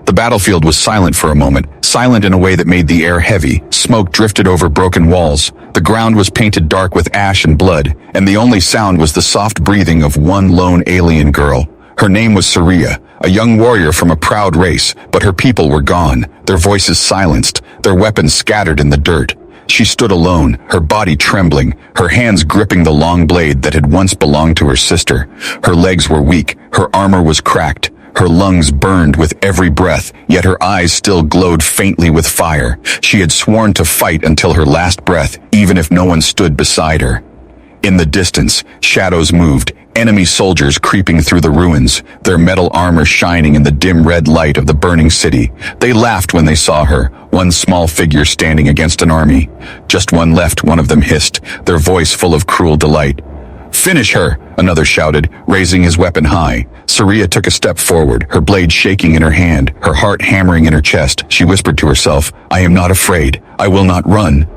The battlefield was silent for a moment, silent in a way that made the air heavy. Smoke drifted over broken walls. The ground was painted dark with ash and blood, and the only sound was the soft breathing of one lone alien girl. Her name was Saria, a young warrior from a proud race, but her people were gone, their voices silenced, their weapons scattered in the dirt. She stood alone, her body trembling, her hands gripping the long blade that had once belonged to her sister. Her legs were weak, her armor was cracked, her lungs burned with every breath, yet her eyes still glowed faintly with fire. She had sworn to fight until her last breath, even if no one stood beside her. In the distance, shadows moved, enemy soldiers creeping through the ruins, their metal armor shining in the dim red light of the burning city. They laughed when they saw her, one small figure standing against an army. Just one left, one of them hissed, their voice full of cruel delight. "Finish her," another shouted, raising his weapon high. Saria took a step forward, her blade shaking in her hand, her heart hammering in her chest. She whispered to herself, "I am not afraid. I will not run."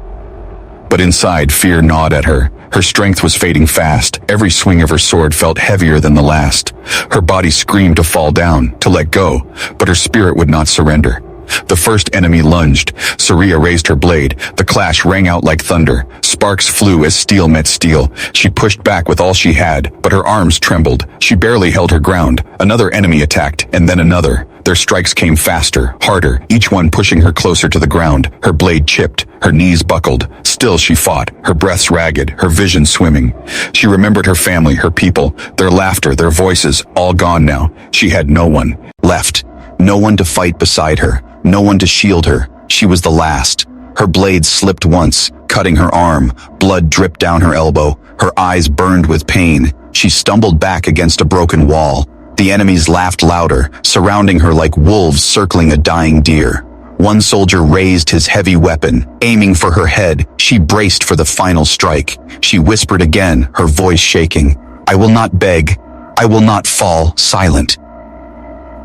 But inside, fear gnawed at her. Her strength was fading fast. Every swing of her sword felt heavier than the last. Her body screamed to fall down, to let go, but her spirit would not surrender. The first enemy lunged. Saria raised her blade. The clash rang out like thunder. Sparks flew as steel met steel. She pushed back with all she had, but her arms trembled. She barely held her ground. Another enemy attacked, and then another. Their strikes came faster, harder, each one pushing her closer to the ground. Her blade chipped, her knees buckled. Still she fought, her breaths ragged, her vision swimming. She remembered her family, her people, their laughter, their voices, all gone now. She had no one left. No one to fight beside her. No one to shield her. She was the last. Her blade slipped once, cutting her arm. Blood dripped down her elbow. Her eyes burned with pain. She stumbled back against a broken wall. The enemies laughed louder, surrounding her like wolves circling a dying deer. One soldier raised his heavy weapon, aiming for her head. She braced for the final strike. She whispered again, her voice shaking, "I will not beg. I will not fall silent."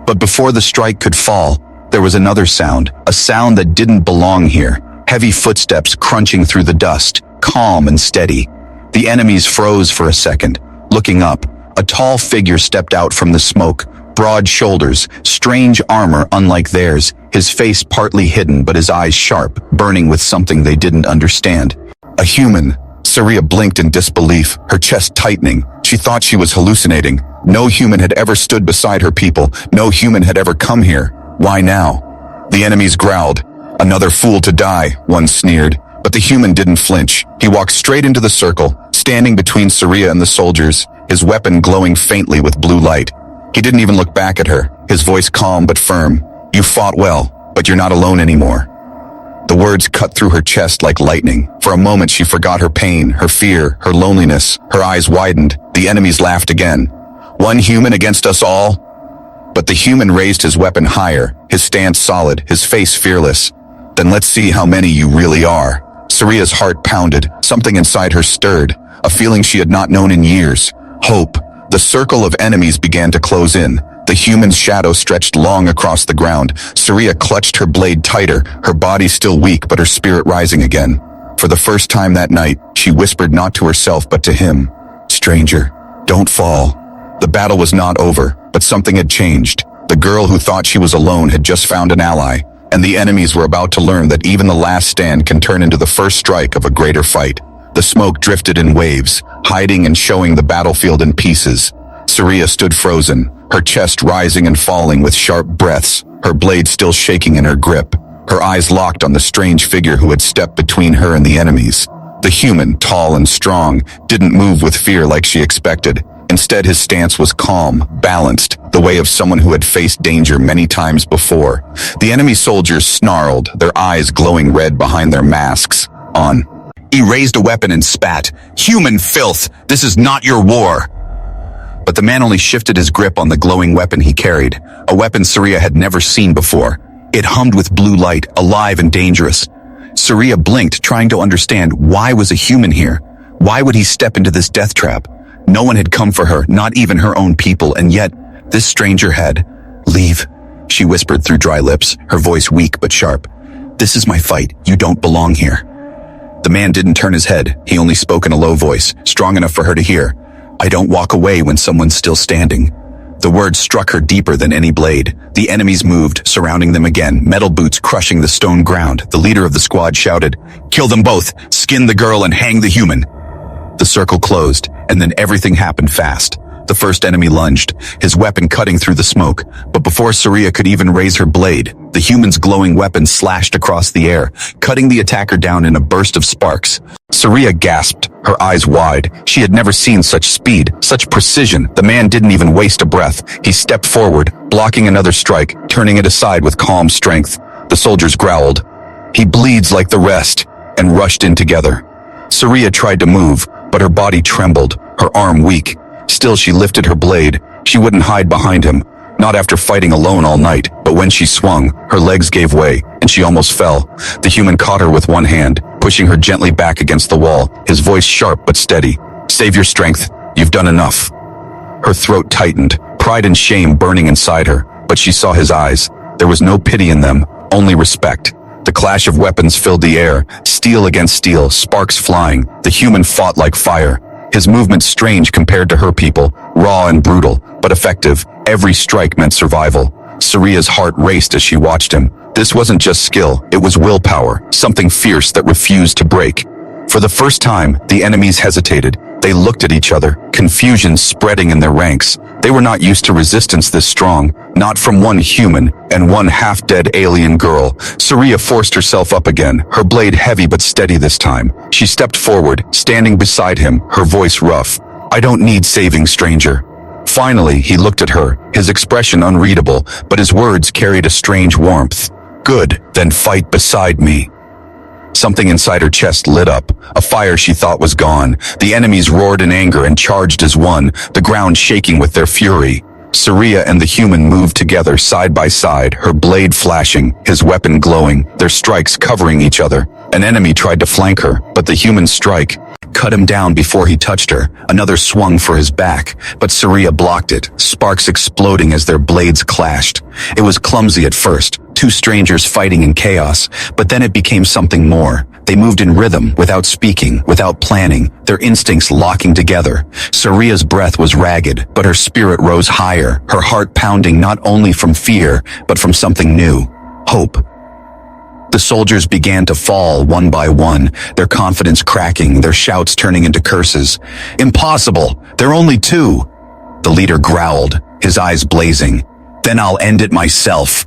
But before the strike could fall, there was another sound, a sound that didn't belong here. Heavy footsteps crunching through the dust, calm and steady. The enemies froze for a second. Looking up, a tall figure stepped out from the smoke, broad shoulders, strange armor unlike theirs, his face partly hidden but his eyes sharp, burning with something they didn't understand. A human. Saria blinked in disbelief, her chest tightening. She thought she was hallucinating. No human had ever stood beside her people. No human had ever come here. Why now? The enemies growled. "Another fool to die," one sneered. But the human didn't flinch. He walked straight into the circle, standing between Saria and the soldiers, his weapon glowing faintly with blue light. He didn't even look back at her, his voice calm but firm. "You fought well, but you're not alone anymore." The words cut through her chest like lightning. For a moment she forgot her pain, her fear, her loneliness. Her eyes widened. The enemies laughed again. "One human against us all?" But the human raised his weapon higher, his stance solid, his face fearless. "Then let's see how many you really are." Saria's heart pounded. Something inside her stirred, a feeling she had not known in years. Hope. The circle of enemies began to close in. The human's shadow stretched long across the ground. Saria clutched her blade tighter, her body still weak but her spirit rising again. For the first time that night, she whispered not to herself but to him, "Stranger, don't fall." The battle was not over, but something had changed. The girl who thought she was alone had just found an ally, and the enemies were about to learn that even the last stand can turn into the first strike of a greater fight. The smoke drifted in waves, hiding and showing the battlefield in pieces. Saria stood frozen, her chest rising and falling with sharp breaths, her blade still shaking in her grip. Her eyes locked on the strange figure who had stepped between her and the enemies. The human, tall and strong, didn't move with fear like she expected. Instead, his stance was calm, balanced, the way of someone who had faced danger many times before. The enemy soldiers snarled, their eyes glowing red behind their masks. On. He raised a weapon and spat. "Human filth! This is not your war!" But the man only shifted his grip on the glowing weapon he carried, a weapon Saria had never seen before. It hummed with blue light, alive and dangerous. Saria blinked, trying to understand why was a human here? Why would he step into this death trap? No one had come for her, not even her own people, and yet this stranger had. "Leave," she whispered through dry lips, her voice weak but sharp. "This is my fight. You don't belong here." The man didn't turn his head. He only spoke in a low voice, strong enough for her to hear. "I don't walk away when someone's still standing." The words struck her deeper than any blade. The enemies moved, surrounding them again, metal boots crushing the stone ground. The leader of the squad shouted, "Kill them both! Skin the girl and hang the human!" The circle closed, and then everything happened fast. The first enemy lunged, his weapon cutting through the smoke, but before Saria could even raise her blade, the human's glowing weapon slashed across the air, cutting the attacker down in a burst of sparks. Saria gasped, her eyes wide. She had never seen such speed, such precision. The man didn't even waste a breath. He stepped forward, blocking another strike, turning it aside with calm strength. The soldiers growled, "He bleeds like the rest," and rushed in together. Saria tried to move, but her body trembled, her arm weak. Still, she lifted her blade. She wouldn't hide behind him, not after fighting alone all night, but when she swung, her legs gave way, and she almost fell. The human caught her with one hand, pushing her gently back against the wall, his voice sharp but steady. "Save your strength. You've done enough." Her throat tightened, pride and shame burning inside her, but she saw his eyes. There was no pity in them, only respect. The clash of weapons filled the air, steel against steel, sparks flying. The human fought like fire. His movements strange compared to her people, raw and brutal, but effective. Every strike meant survival. Saria's heart raced as she watched him. This wasn't just skill, it was willpower, something fierce that refused to break. For the first time, the enemies hesitated. They looked at each other, confusion spreading in their ranks. They were not used to resistance this strong, not from one human and one half-dead alien girl. Saria forced herself up again, her blade heavy but steady this time. She stepped forward, standing beside him, her voice rough. "I don't need saving, stranger." Finally, he looked at her, his expression unreadable, but his words carried a strange warmth. "Good, then fight beside me." Something inside her chest lit up, a fire she thought was gone. The enemies roared in anger and charged as one, the ground shaking with their fury. Saria and the human moved together side by side, her blade flashing, his weapon glowing, their strikes covering each other. An enemy tried to flank her, but the human's strike cut him down before he touched her. Another swung for his back, but Saria blocked it, sparks exploding as their blades clashed. It was clumsy at first, two strangers fighting in chaos, but then it became something more. They moved in rhythm, without speaking, without planning, their instincts locking together. Saria's breath was ragged, but her spirit rose higher, her heart pounding not only from fear, but from something new, hope. The soldiers began to fall one by one, their confidence cracking, their shouts turning into curses. "Impossible! They're only two!" The leader growled, his eyes blazing. "Then I'll end it myself."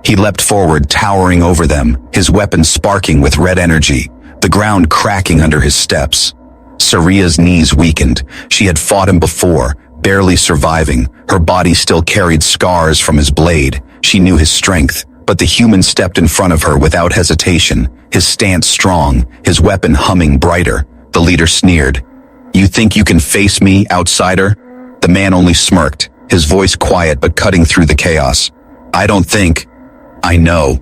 He leapt forward, towering over them, his weapon sparking with red energy, the ground cracking under his steps. Saria's knees weakened. She had fought him before, barely surviving. Her body still carried scars from his blade. She knew his strength. But the human stepped in front of her without hesitation, his stance strong, his weapon humming brighter. The leader sneered. "You think you can face me, outsider?" The man only smirked, his voice quiet but cutting through the chaos. "I don't think. I know."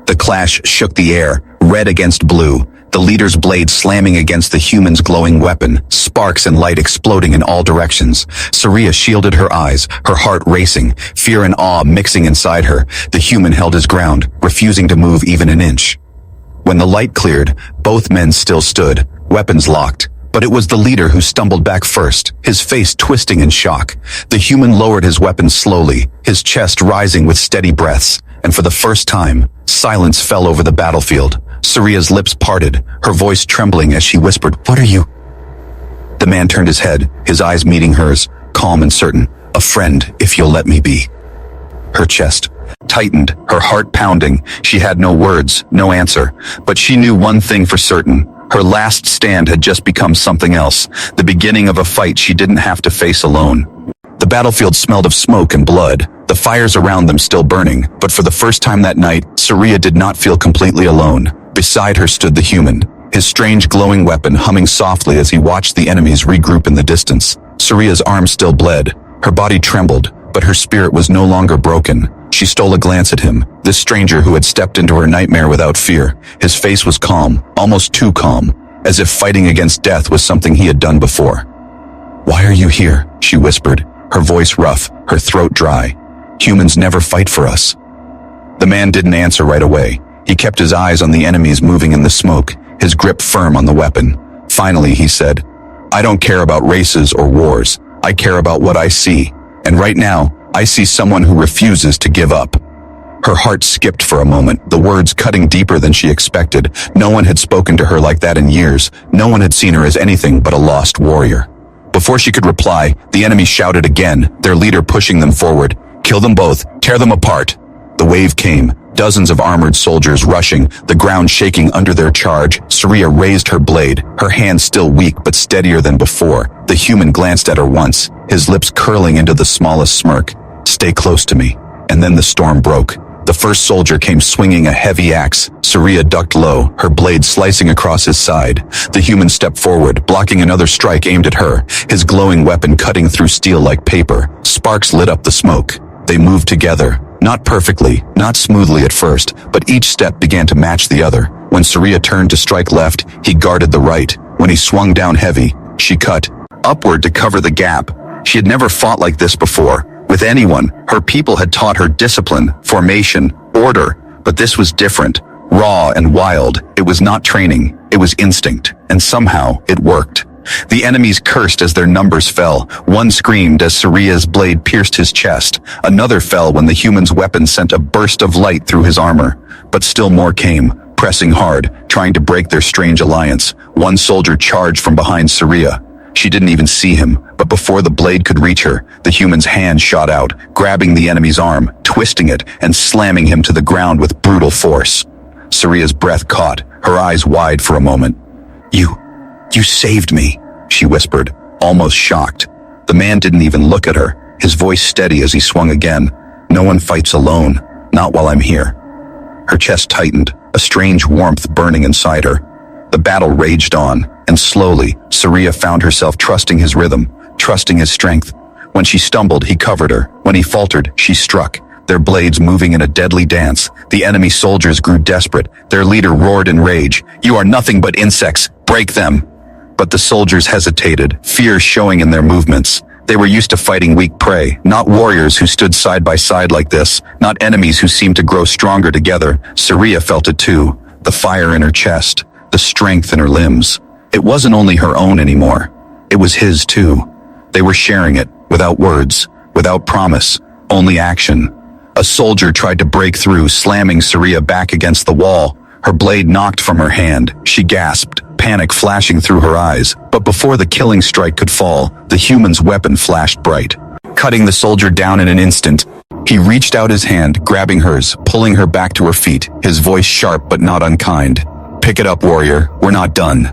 The clash shook the air, red against blue, the leader's blade slamming against the human's glowing weapon, sparks and light exploding in all directions. Saria shielded her eyes, her heart racing, fear and awe mixing inside her. The human held his ground, refusing to move even an inch. When the light cleared, both men still stood, weapons locked. But it was the leader who stumbled back first, his face twisting in shock. The human lowered his weapon slowly, his chest rising with steady breaths. And for the first time, silence fell over the battlefield. Saria's lips parted, her voice trembling as she whispered, "What are you?" The man turned his head, his eyes meeting hers, calm and certain. "A friend, if you'll let me be." Her chest tightened, her heart pounding. She had no words, no answer. But she knew one thing for certain. Her last stand had just become something else, the beginning of a fight she didn't have to face alone. The battlefield smelled of smoke and blood, the fires around them still burning, but for the first time that night, Saria did not feel completely alone. Beside her stood the human, his strange glowing weapon humming softly as he watched the enemies regroup in the distance. Saria's arm still bled, her body trembled, but her spirit was no longer broken. She stole a glance at him, this stranger who had stepped into her nightmare without fear. His face was calm, almost too calm, as if fighting against death was something he had done before. "Why are you here?" she whispered, her voice rough, her throat dry. "Humans never fight for us." The man didn't answer right away. He kept his eyes on the enemies moving in the smoke, his grip firm on the weapon. Finally, he said, "I don't care about races or wars. I care about what I see." And right now, I see someone who refuses to give up. Her heart skipped for a moment, the words cutting deeper than she expected. No one had spoken to her like that in years. No one had seen her as anything but a lost warrior. Before she could reply, the enemy shouted again, their leader pushing them forward. Kill them both, tear them apart. The wave came, dozens of armored soldiers rushing, the ground shaking under their charge. Saria raised her blade, her hand still weak but steadier than before. The human glanced at her once, his lips curling into the smallest smirk. Stay close to me. And then the storm broke. The first soldier came swinging a heavy axe. Saria ducked low, her blade slicing across his side. The human stepped forward, blocking another strike aimed at her, his glowing weapon cutting through steel like paper. Sparks lit up the smoke. They moved together, not perfectly, not smoothly at first, but each step began to match the other. When Saria turned to strike left, he guarded the right. When he swung down heavy, she cut upward to cover the gap. She had never fought like this before. With anyone, her people had taught her discipline, formation, order, but this was different, raw and wild. It was not training, it was instinct, and somehow it worked. The enemies cursed as their numbers fell. One screamed as Saria's blade pierced his chest. Another fell when the human's weapon sent a burst of light through his armor. But still more came, pressing hard, trying to break their strange alliance. One soldier charged from behind Saria. She didn't even see him, but before the blade could reach her, the human's hand shot out, grabbing the enemy's arm, twisting it, and slamming him to the ground with brutal force. Saria's breath caught, her eyes wide for a moment. You saved me, she whispered, almost shocked. The man didn't even look at her, his voice steady as he swung again. No one fights alone, not while I'm here. Her chest tightened, a strange warmth burning inside her. The battle raged on, and slowly, Saria found herself trusting his rhythm, trusting his strength. When she stumbled, he covered her. When he faltered, she struck, their blades moving in a deadly dance. The enemy soldiers grew desperate. Their leader roared in rage. You are nothing but insects. Break them. But the soldiers hesitated, fear showing in their movements. They were used to fighting weak prey, not warriors who stood side by side like this, not enemies who seemed to grow stronger together. Saria felt it too, the fire in her chest, the strength in her limbs. It wasn't only her own anymore. It was his too. They were sharing it, without words, without promise, only action. A soldier tried to break through, slamming Saria back against the wall. Her blade knocked from her hand. She gasped, panic flashing through her eyes. But before the killing strike could fall, the human's weapon flashed bright, cutting the soldier down in an instant. He reached out his hand, grabbing hers, pulling her back to her feet, his voice sharp but not unkind. Pick it up, warrior. We're not done.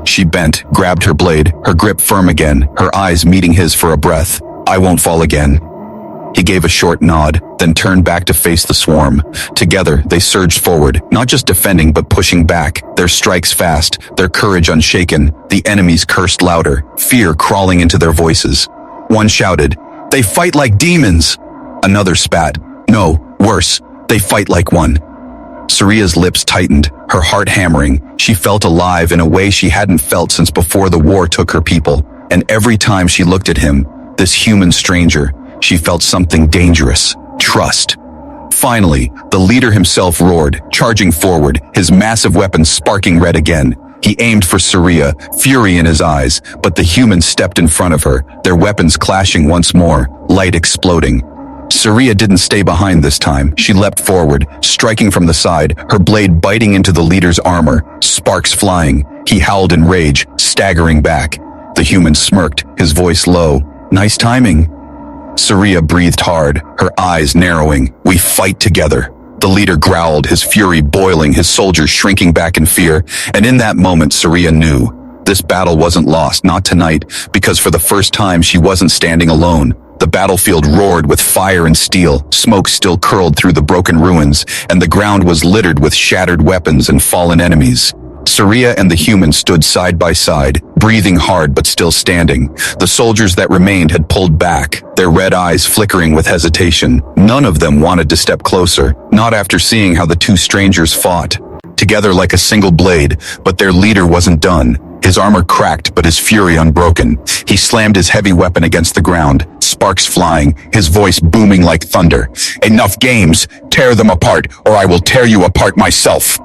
She bent, grabbed her blade, her grip firm again, her eyes meeting his for a breath. I won't fall again. He gave a short nod, then turned back to face the swarm. Together, they surged forward, not just defending but pushing back, their strikes fast, their courage unshaken. The enemies cursed louder, fear crawling into their voices. One shouted, "They fight like demons!" Another spat, "No, worse, they fight like one." Saria's lips tightened, her heart hammering. She felt alive in a way she hadn't felt since before the war took her people. And every time she looked at him, this human stranger, she felt something dangerous. Trust. Finally, the leader himself roared, charging forward, his massive weapon sparking red again. He aimed for Saria, fury in his eyes, but the human stepped in front of her, their weapons clashing once more, light exploding. Saria didn't stay behind this time. She leapt forward, striking from the side, her blade biting into the leader's armor, sparks flying. He howled in rage, staggering back. The human smirked, his voice low. Nice timing. Saria breathed hard, her eyes narrowing. We fight together. The leader growled, his fury boiling, his soldiers shrinking back in fear. And in that moment, Saria knew. This battle wasn't lost, not tonight, because for the first time she wasn't standing alone. The battlefield roared with fire and steel, smoke still curled through the broken ruins, and the ground was littered with shattered weapons and fallen enemies. Saria and the human stood side by side, breathing hard but still standing. The soldiers that remained had pulled back, their red eyes flickering with hesitation. None of them wanted to step closer, not after seeing how the two strangers fought. Together like a single blade, but their leader wasn't done. His armor cracked, but his fury unbroken. He slammed his heavy weapon against the ground, sparks flying, his voice booming like thunder. Enough games! Tear them apart, or I will tear you apart myself!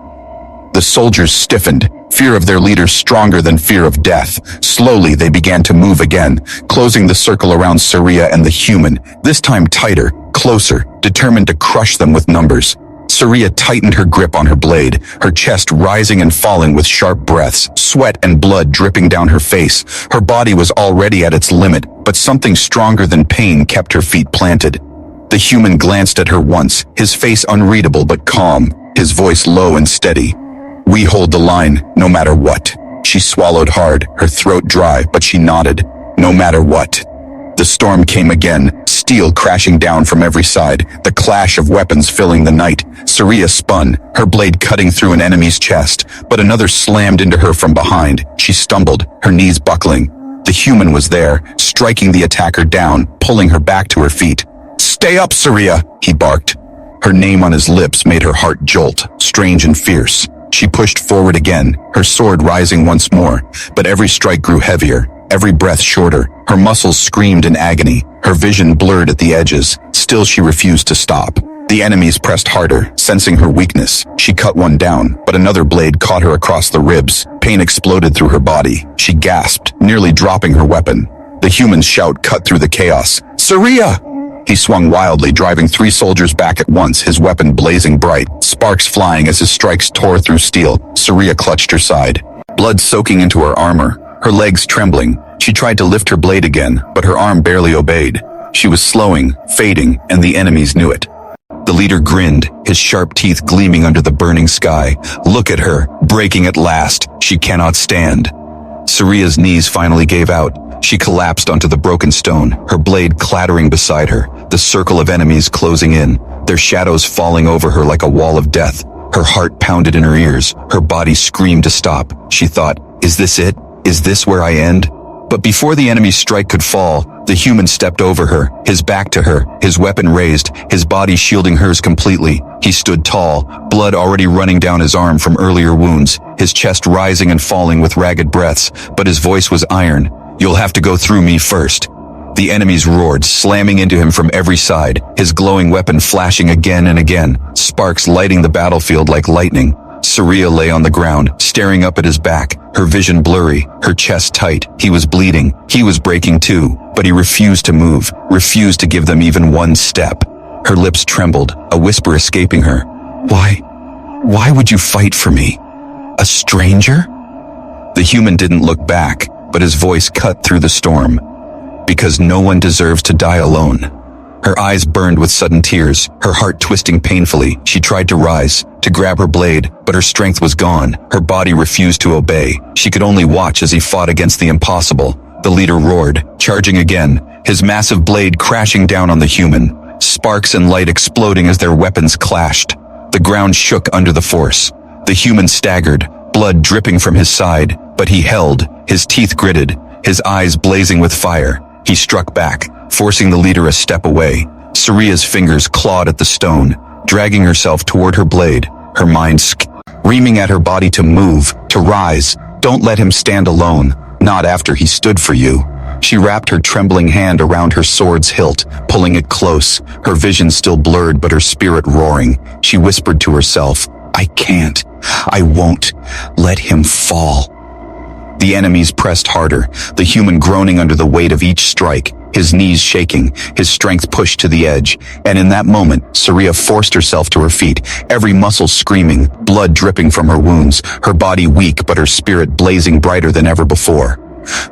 The The soldiers stiffened, fear of their leader stronger than fear of death. Slowly, they began to move again, closing the circle around Saria and the human, this time tighter, closer, determined to crush them with numbers. Saria tightened her grip on her blade, her chest rising and falling with sharp breaths, sweat and blood dripping down her face. Her body was already at its limit, but something stronger than pain kept her feet planted. The human glanced at her once, his face unreadable but calm, his voice low and steady. "We hold the line, no matter what." She swallowed hard, her throat dry, but she nodded. "No matter what." The storm came again, steel crashing down from every side, the clash of weapons filling the night. Saria spun, her blade cutting through an enemy's chest, but another slammed into her from behind. She stumbled, her knees buckling. The human was there, striking the attacker down, pulling her back to her feet. "Stay up, Saria," he barked. Her name on his lips made her heart jolt, strange and fierce. She pushed forward again, her sword rising once more, but every strike grew heavier, every breath shorter. Her muscles screamed in agony, her vision blurred at the edges. Still she refused to stop. The enemies pressed harder, sensing her weakness. She cut one down, but another blade caught her across the ribs. Pain exploded through her body. She gasped, nearly dropping her weapon. The human's shout cut through the chaos. "Saria!" He swung wildly, driving 3 soldiers back at once, his weapon blazing bright, sparks flying as his strikes tore through steel. Saria clutched her side, blood soaking into her armor, her legs trembling. She tried to lift her blade again, but her arm barely obeyed. She was slowing, fading, and the enemies knew it. The leader grinned, his sharp teeth gleaming under the burning sky. "Look at her, breaking at last. She cannot stand." Saria's knees finally gave out. She collapsed onto the broken stone, her blade clattering beside her, the circle of enemies closing in, their shadows falling over her like a wall of death. Her heart pounded in her ears, her body screamed to stop. She thought, "Is this it? Is this where I end?" But before the enemy's strike could fall, the human stepped over her, his back to her, his weapon raised, his body shielding hers completely. He stood tall, blood already running down his arm from earlier wounds, his chest rising and falling with ragged breaths, but his voice was iron. "You'll have to go through me first." The enemies roared, slamming into him from every side, his glowing weapon flashing again and again, sparks lighting the battlefield like lightning. Saria lay on the ground, staring up at his back, her vision blurry, her chest tight. He was bleeding. He was breaking too, but he refused to move, refused to give them even one step. Her lips trembled, a whisper escaping her. Why would you fight for me? A stranger?" The human didn't look back, but his voice cut through the storm. "Because no one deserves to die alone." Her eyes burned with sudden tears, her heart twisting painfully. She tried to rise, to grab her blade, but her strength was gone. Her body refused to obey. She could only watch as he fought against the impossible. The leader roared, charging again, his massive blade crashing down on the human, sparks and light exploding as their weapons clashed. The ground shook under the force. The human staggered, blood dripping from his side, but he held, his teeth gritted, his eyes blazing with fire. He struck back, forcing the leader a step away. Saria's fingers clawed at the stone, dragging herself toward her blade, her mind screaming at her body to move, to rise. "Don't let him stand alone, not after he stood for you." She wrapped her trembling hand around her sword's hilt, pulling it close, her vision still blurred but her spirit roaring. She whispered to herself, "I can't, I won't let him fall." The enemies pressed harder, the human groaning under the weight of each strike, his knees shaking, his strength pushed to the edge. And in that moment, Saria forced herself to her feet, every muscle screaming, blood dripping from her wounds, her body weak but her spirit blazing brighter than ever before.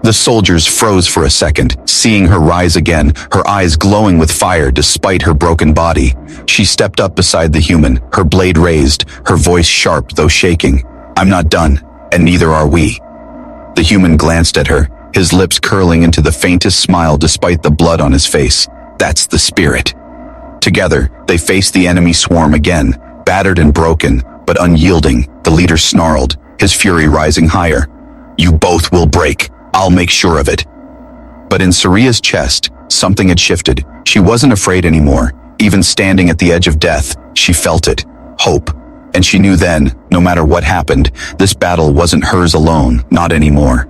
The soldiers froze for a second, seeing her rise again, her eyes glowing with fire despite her broken body. She stepped up beside the human, her blade raised, her voice sharp though shaking. "I'm not done, and neither are we." The human glanced at her, his lips curling into the faintest smile despite the blood on his face. "That's the spirit." Together, they faced the enemy swarm again, battered and broken, but unyielding. The leader snarled, his fury rising higher. "You both will break. I'll make sure of it." But in Saria's chest, something had shifted. She wasn't afraid anymore. Even standing at the edge of death, she felt it. Hope. And she knew then, no matter what happened, this battle wasn't hers alone, not anymore.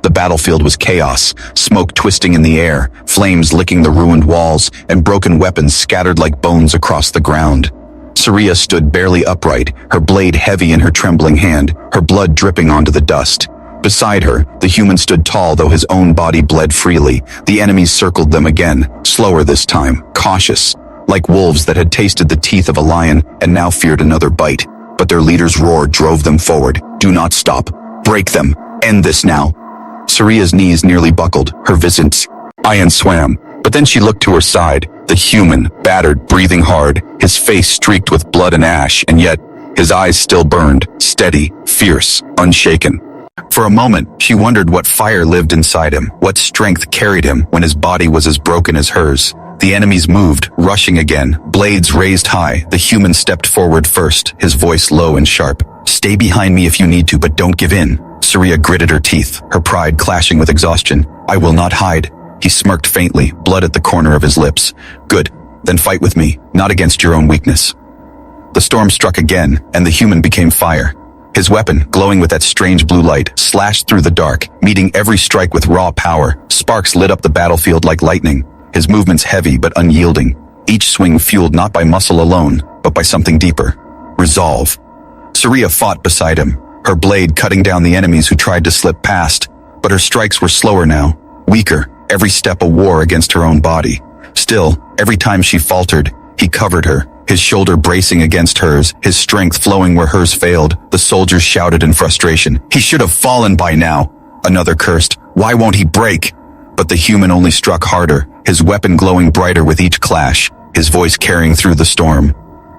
The battlefield was chaos, smoke twisting in the air, flames licking the ruined walls, and broken weapons scattered like bones across the ground. Saria stood barely upright, her blade heavy in her trembling hand, her blood dripping onto the dust. Beside her, the human stood tall though his own body bled freely. The enemies circled them again, slower this time, cautious, like wolves that had tasted the teeth of a lion and now feared another bite. But their leader's roar drove them forward. Do not stop. Break them. End this now. Saria's knees nearly buckled, her visage iron swam. But then she looked to her side, the human, battered, breathing hard, his face streaked with blood and ash, and yet his eyes still burned, steady, fierce, unshaken. For a moment, she wondered what fire lived inside him, what strength carried him when his body was as broken as hers. The enemies moved, rushing again, blades raised high. The human stepped forward first, his voice low and sharp. Stay behind me if you need to, but don't give in. Saria gritted her teeth, her pride clashing with exhaustion. I will not hide. He smirked faintly, blood at the corner of his lips. Good, then fight with me, not against your own weakness. The storm struck again, and the human became fire. His weapon, glowing with that strange blue light, slashed through the dark, meeting every strike with raw power. Sparks lit up the battlefield like lightning, his movements heavy but unyielding, each swing fueled not by muscle alone, but by something deeper. Resolve. Saria fought beside him, her blade cutting down the enemies who tried to slip past, but her strikes were slower now, weaker, every step a war against her own body. Still, every time she faltered, he covered her, his shoulder bracing against hers, his strength flowing where hers failed. The soldiers shouted in frustration. He should have fallen by now. Another cursed, why won't he break? But the human only struck harder, his weapon glowing brighter with each clash, his voice carrying through the storm.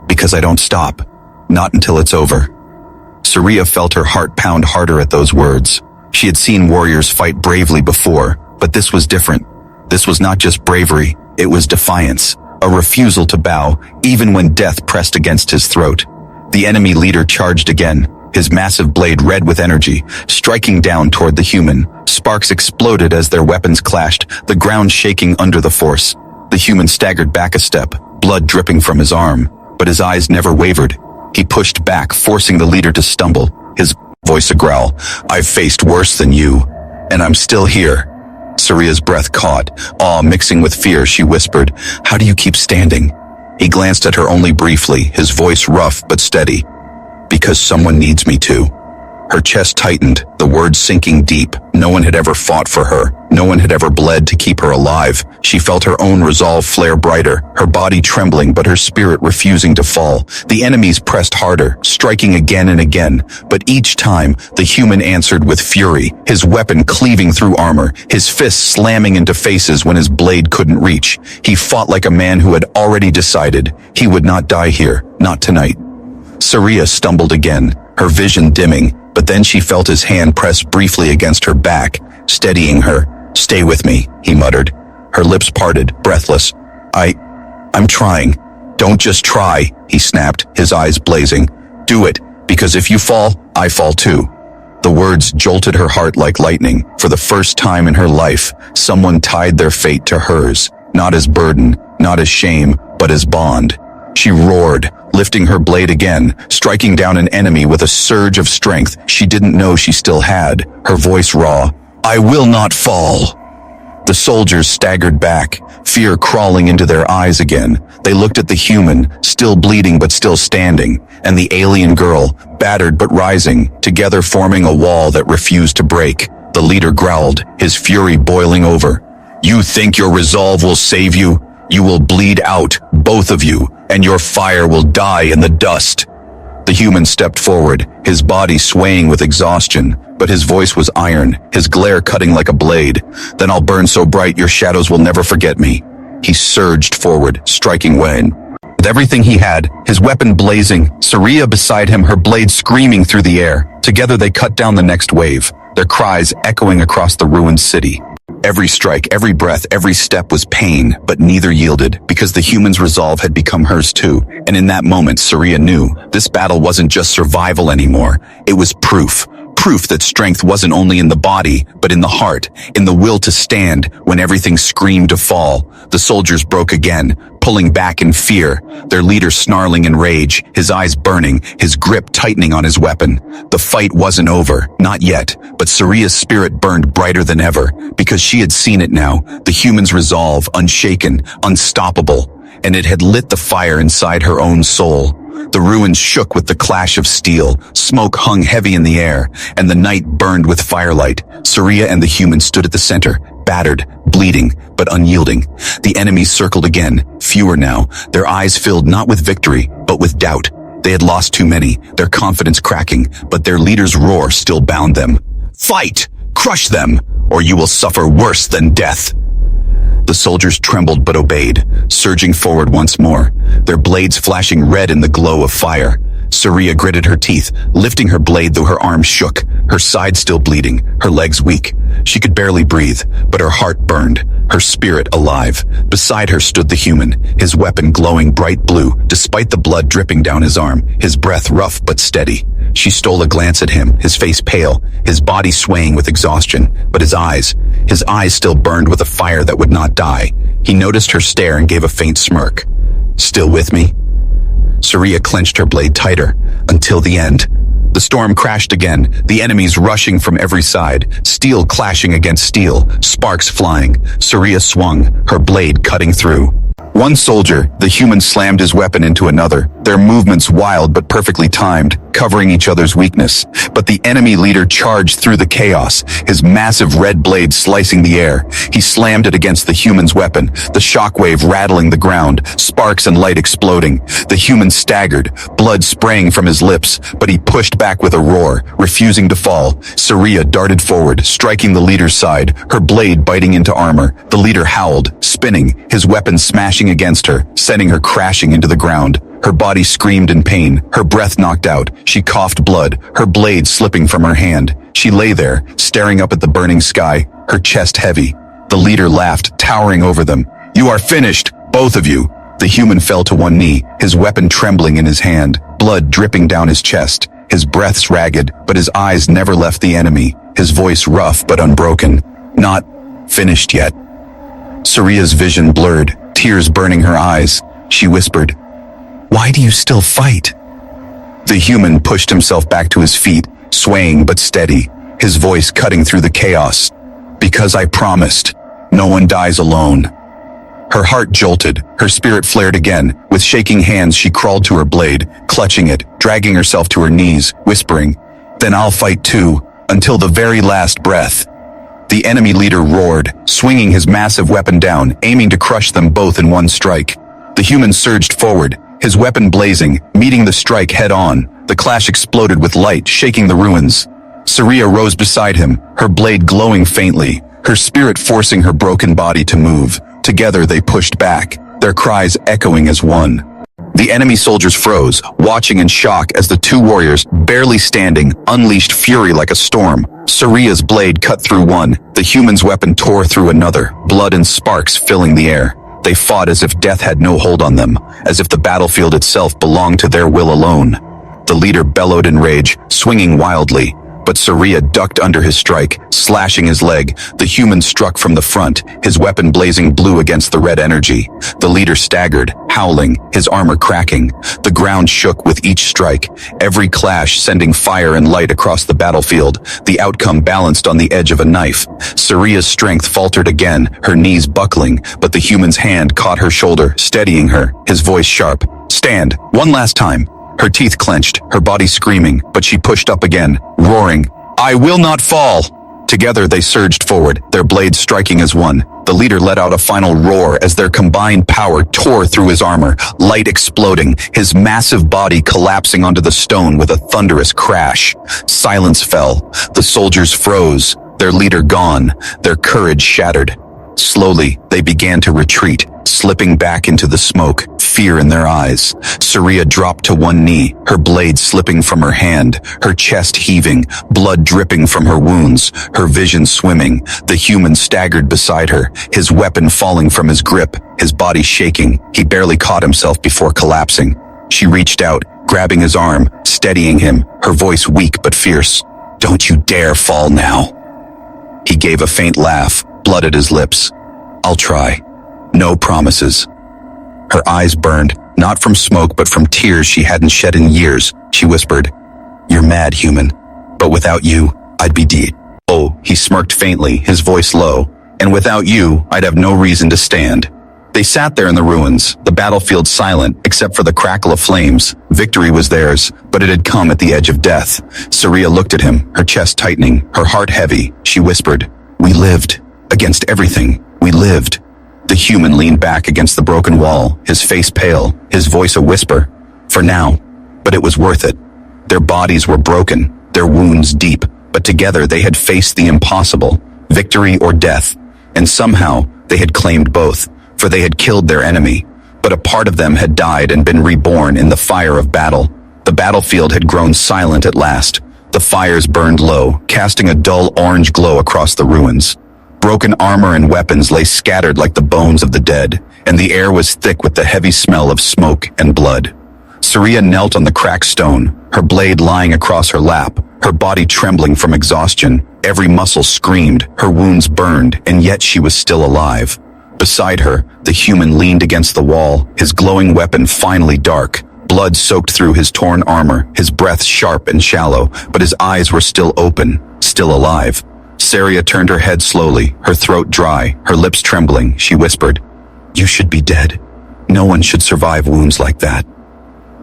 Because I don't stop. Not until it's over. Saria felt her heart pound harder at those words. She had seen warriors fight bravely before, but this was different. This was not just bravery, it was defiance. A refusal to bow, even when death pressed against his throat. The enemy leader charged again, his massive blade red with energy, striking down toward the human. Sparks exploded as their weapons clashed, the ground shaking under the force. The human staggered back a step, blood dripping from his arm, but his eyes never wavered. He pushed back, forcing the leader to stumble, his voice a growl. I've faced worse than you, and I'm still here. Saria's breath caught, awe mixing with fear. She whispered, how do you keep standing? He glanced at her only briefly, his voice rough but steady. Because someone needs me to. Her chest tightened, the words sinking deep. No one had ever fought for her. No one had ever bled to keep her alive. She felt her own resolve flare brighter, her body trembling but her spirit refusing to fall. The enemies pressed harder, striking again and again, but each time the human answered with fury, his weapon cleaving through armor, his fists slamming into faces when his blade couldn't reach. He fought like a man who had already decided he would not die here, not tonight. Saria stumbled again, her vision dimming, but then she felt his hand press briefly against her back, steadying her. Stay with me, he muttered. Her lips parted, breathless. I'm trying. Don't just try, he snapped, his eyes blazing. Do it, because if you fall, I fall too. The words jolted her heart like lightning. For the first time in her life, someone tied their fate to hers, not as burden, not as shame, but as bond. She roared, lifting her blade again, striking down an enemy with a surge of strength she didn't know she still had, her voice raw. I will not fall. The soldiers staggered back, fear crawling into their eyes again. They looked at the human, still bleeding but still standing, and the alien girl, battered but rising, together forming a wall that refused to break. The leader growled, his fury boiling over. You think your resolve will save you? You will bleed out, both of you, and your fire will die in the dust. The human stepped forward, his body swaying with exhaustion, but his voice was iron, his glare cutting like a blade. Then I'll burn so bright your shadows will never forget me. He surged forward, striking Wayne. With everything he had, his weapon blazing, Saria beside him, her blade screaming through the air. Together they cut down the next wave, their cries echoing across the ruined city. Every strike, every breath, every step was pain, but neither yielded, because the human's resolve had become hers too. And in that moment, Saria knew this battle wasn't just survival anymore. It was proof. Proof that strength wasn't only in the body, but in the heart, in the will to stand when everything screamed to fall. The soldiers broke again, pulling back in fear, their leader snarling in rage, his eyes burning, his grip tightening on his weapon. The fight wasn't over, not yet, but Saria's spirit burned brighter than ever, because she had seen it now, the human's resolve, unshaken, unstoppable, and it had lit the fire inside her own soul. The ruins shook with the clash of steel, smoke hung heavy in the air, and the night burned with firelight. Surya and the human stood at the center, battered, bleeding, but unyielding. The enemies circled again, fewer now, their eyes filled not with victory, but with doubt. They had lost too many, their confidence cracking, but their leader's roar still bound them. Fight! Crush them, or you will suffer worse than death. The soldiers trembled but obeyed, surging forward once more, their blades flashing red in the glow of fire. Surya gritted her teeth, lifting her blade though her arms shook, her side still bleeding, her legs weak. She could barely breathe, but her heart burned, her spirit alive. Beside her stood the human, his weapon glowing bright blue, despite the blood dripping down his arm, his breath rough but steady. She stole a glance at him, his face pale, his body swaying with exhaustion, but his eyes still burned with a fire that would not die. He noticed her stare and gave a faint smirk. Still with me? Surya clenched her blade tighter, until the end. The storm crashed again, the enemies rushing from every side, steel clashing against steel, sparks flying. Surya swung, her blade cutting through. One soldier, the human, slammed his weapon into another, their movements wild but perfectly timed, covering each other's weakness. But the enemy leader charged through the chaos, his massive red blade slicing the air. He slammed it against the human's weapon, the shockwave rattling the ground, sparks and light exploding. The human staggered, blood spraying from his lips, but he pushed back with a roar, refusing to fall. Surya darted forward, striking the leader's side, her blade biting into armor. The leader howled, spinning, his weapon smashing against her, sending her crashing into the ground. Her body screamed in pain, her breath knocked out. She coughed blood, her blade slipping from her hand. She lay there, staring up at the burning sky, her chest heavy. The leader laughed, towering over them. "You are finished, both of you." The human fell to one knee, his weapon trembling in his hand, blood dripping down his chest. His breaths ragged, but his eyes never left the enemy, his voice rough but unbroken. "Not finished yet." Surya's vision blurred, tears burning her eyes. She whispered, "Why do you still fight?" The human pushed himself back to his feet, swaying but steady, his voice cutting through the chaos. "Because I promised, no one dies alone." Her heart jolted, her spirit flared again. With shaking hands she crawled to her blade, clutching it, dragging herself to her knees, whispering, "Then I'll fight too, until the very last breath." The enemy leader roared, swinging his massive weapon down, aiming to crush them both in one strike. The human surged forward, his weapon blazing, meeting the strike head-on. The clash exploded with light, shaking the ruins. Surya rose beside him, her blade glowing faintly, her spirit forcing her broken body to move. Together they pushed back, their cries echoing as one. The enemy soldiers froze, watching in shock as the two warriors, barely standing, unleashed fury like a storm. Surya's blade cut through one, the human's weapon tore through another, blood and sparks filling the air. They fought as if death had no hold on them, as if the battlefield itself belonged to their will alone. The leader bellowed in rage, swinging wildly, but Surya ducked under his strike, slashing his leg. The human struck from the front, his weapon blazing blue against the red energy. The leader staggered, howling, his armor cracking. The ground shook with each strike, every clash sending fire and light across the battlefield, the outcome balanced on the edge of a knife. Surya's strength faltered again, her knees buckling, but the human's hand caught her shoulder, steadying her, his voice sharp. "Stand, one last time." Her teeth clenched, her body screaming, but she pushed up again, roaring, "I will not fall!" Together they surged forward, their blades striking as one. The leader let out a final roar as their combined power tore through his armor, light exploding, his massive body collapsing onto the stone with a thunderous crash. Silence fell. The soldiers froze, their leader gone, their courage shattered. Slowly, they began to retreat, slipping back into the smoke, fear in their eyes. Surya dropped to one knee, her blade slipping from her hand, her chest heaving, blood dripping from her wounds, her vision swimming. The human staggered beside her, his weapon falling from his grip, his body shaking. He barely caught himself before collapsing. She reached out, grabbing his arm, steadying him, her voice weak but fierce. "Don't you dare fall now." He gave a faint laugh, blood at his lips. "I'll try. No promises." Her eyes burned, not from smoke but from tears she hadn't shed in years. She whispered, "You're mad, human. But without you, I'd be dead." "Oh," he smirked faintly, his voice low. "And without you, I'd have no reason to stand." They sat there in the ruins, the battlefield silent except for the crackle of flames. Victory was theirs, but it had come at the edge of death. Saria looked at him, her chest tightening, her heart heavy. She whispered, "We lived. Against everything, we lived." The human leaned back against the broken wall, his face pale, his voice a whisper. For now, but it was worth it. Their bodies were broken, their wounds deep, but together they had faced the impossible, victory or death, and somehow they had claimed both, for they had killed their enemy, but a part of them had died and been reborn in the fire of battle. The battlefield had grown silent at last. The fires burned low, casting a dull orange glow across the ruins. Broken armor and weapons lay scattered like the bones of the dead, and the air was thick with the heavy smell of smoke and blood. Saria knelt on the cracked stone, her blade lying across her lap, her body trembling from exhaustion. Every muscle screamed, her wounds burned, and yet she was still alive. Beside her, the human leaned against the wall, his glowing weapon finally dark. Blood soaked through his torn armor, his breath sharp and shallow, but his eyes were still open, still alive. Saria turned her head slowly, her throat dry, her lips trembling. She whispered, "You should be dead. No one should survive wounds like that."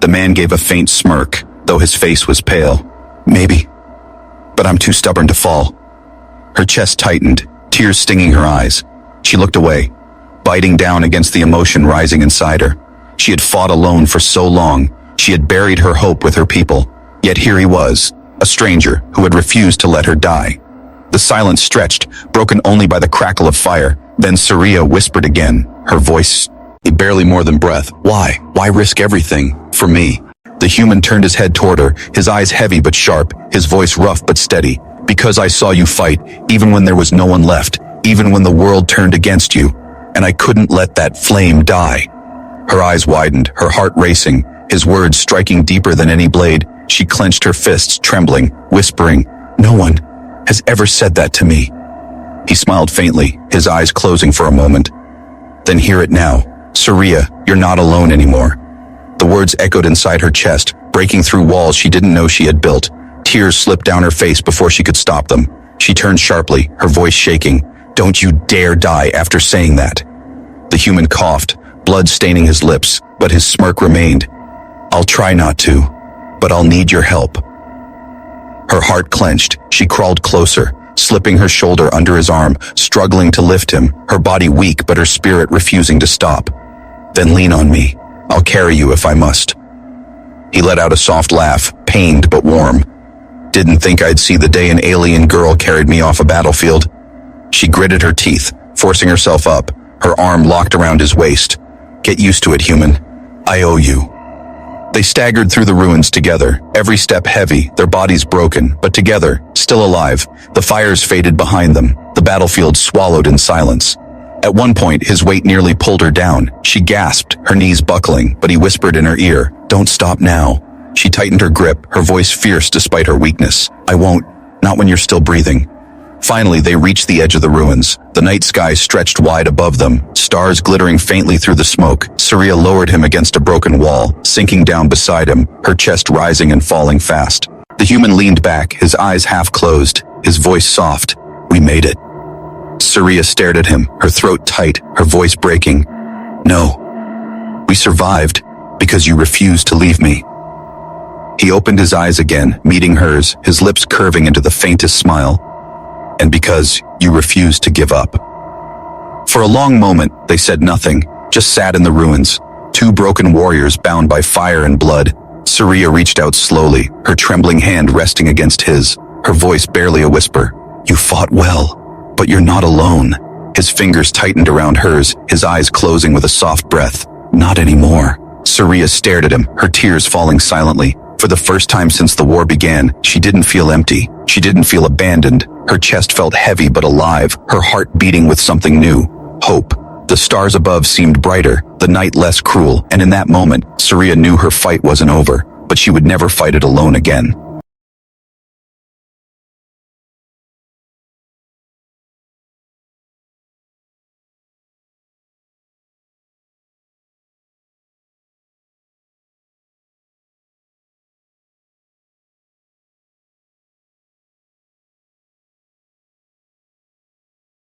The man gave a faint smirk, though his face was pale. "Maybe, but I'm too stubborn to fall." Her chest tightened, tears stinging her eyes. She looked away, biting down against the emotion rising inside her. She had fought alone for so long. She had buried her hope with her people. Yet here he was, a stranger who had refused to let her die. The silence stretched, broken only by the crackle of fire. Then Saria whispered again, her voice barely more than breath. "Why? Why risk everything? For me?" The human turned his head toward her, his eyes heavy but sharp, his voice rough but steady. "Because I saw you fight, even when there was no one left, even when the world turned against you, and I couldn't let that flame die." Her eyes widened, her heart racing, his words striking deeper than any blade. She clenched her fists, trembling, whispering, "No one has ever said that to me." He smiled faintly, his eyes closing for a moment. "Then hear it now. Saria, you're not alone anymore." The words echoed inside her chest, breaking through walls she didn't know she had built. Tears slipped down her face before she could stop them. She turned sharply, her voice shaking. "Don't you dare die after saying that." The human coughed, blood staining his lips, but his smirk remained. "I'll try not to, but I'll need your help." Her heart clenched. She crawled closer, slipping her shoulder under his arm, struggling to lift him, her body weak but her spirit refusing to stop. "Then lean on me. I'll carry you if I must." He let out a soft laugh, pained but warm. "Didn't think I'd see the day an alien girl carried me off a battlefield." She gritted her teeth, forcing herself up, her arm locked around his waist. "Get used to it, human. I owe you." They staggered through the ruins together, every step heavy, their bodies broken, but together, still alive. The fires faded behind them, the battlefield swallowed in silence. At one point, his weight nearly pulled her down. She gasped, her knees buckling, but he whispered in her ear, "Don't stop now." She tightened her grip, her voice fierce despite her weakness. "I won't, not when you're still breathing." Finally, they reached the edge of the ruins. The night sky stretched wide above them, stars glittering faintly through the smoke. Saria lowered him against a broken wall, sinking down beside him, her chest rising and falling fast. The human leaned back, his eyes half closed, his voice soft. "We made it." Saria stared at him, her throat tight, her voice breaking. "No. We survived because you refused to leave me." He opened his eyes again, meeting hers, his lips curving into the faintest smile. "And because you refused to give up." For a long moment, they said nothing, just sat in the ruins, two broken warriors bound by fire and blood. Saria reached out slowly, her trembling hand resting against his, her voice barely a whisper. "You fought well, but you're not alone." His fingers tightened around hers, his eyes closing with a soft breath. "Not anymore." Saria stared at him, her tears falling silently. For the first time since the war began, she didn't feel empty. She didn't feel abandoned. Her chest felt heavy but alive, her heart beating with something new. Hope. The stars above seemed brighter, the night less cruel, and in that moment, Saria knew her fight wasn't over, but she would never fight it alone again.